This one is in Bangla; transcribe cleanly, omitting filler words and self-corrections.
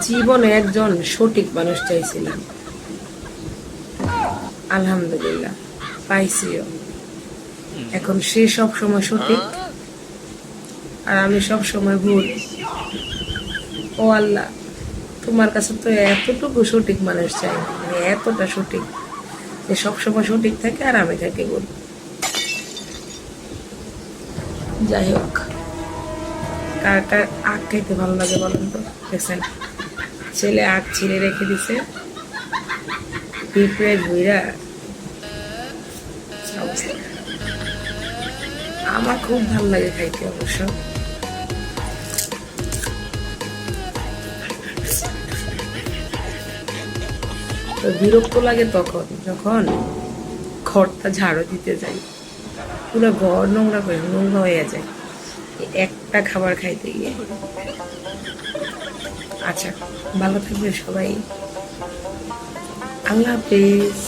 জীবনে একজন সঠিক মানুষ চাইছিলাম, আলহামদুলিল্লাহ পাইছিও। এখন সে সব সময় সঠিক আর আমি সব সময় ভুল। ও আল্লাহ, তোমার কাছে তো এতটুকু সঠিক মানুষ চাই, মানে এতটা সঠিক যে সবসময় সঠিক থাকে আর আমি থাকি ভুল। যাই হোক, কার কার আখ খাইতে ভালো লাগে বলেন তো? দেখছেন, ছেলে আখ ছিঁড়ে রেখে দিছে, পিঁপড়ে ঘুরা অবস্থা। আমার খুব ভালো লাগে খাইতে অবশ্য। তো বিরক্ত লাগে তখন যখন ঘরটা ঝাড়ু দিতে যাই, পুরো ঘর নোংরা করে নোংরা হয়ে যায় একটা খাবার খাইতে গিয়ে। আচ্ছা, ভালো থাকবে সবাই, আল্লাহ হাফেজ।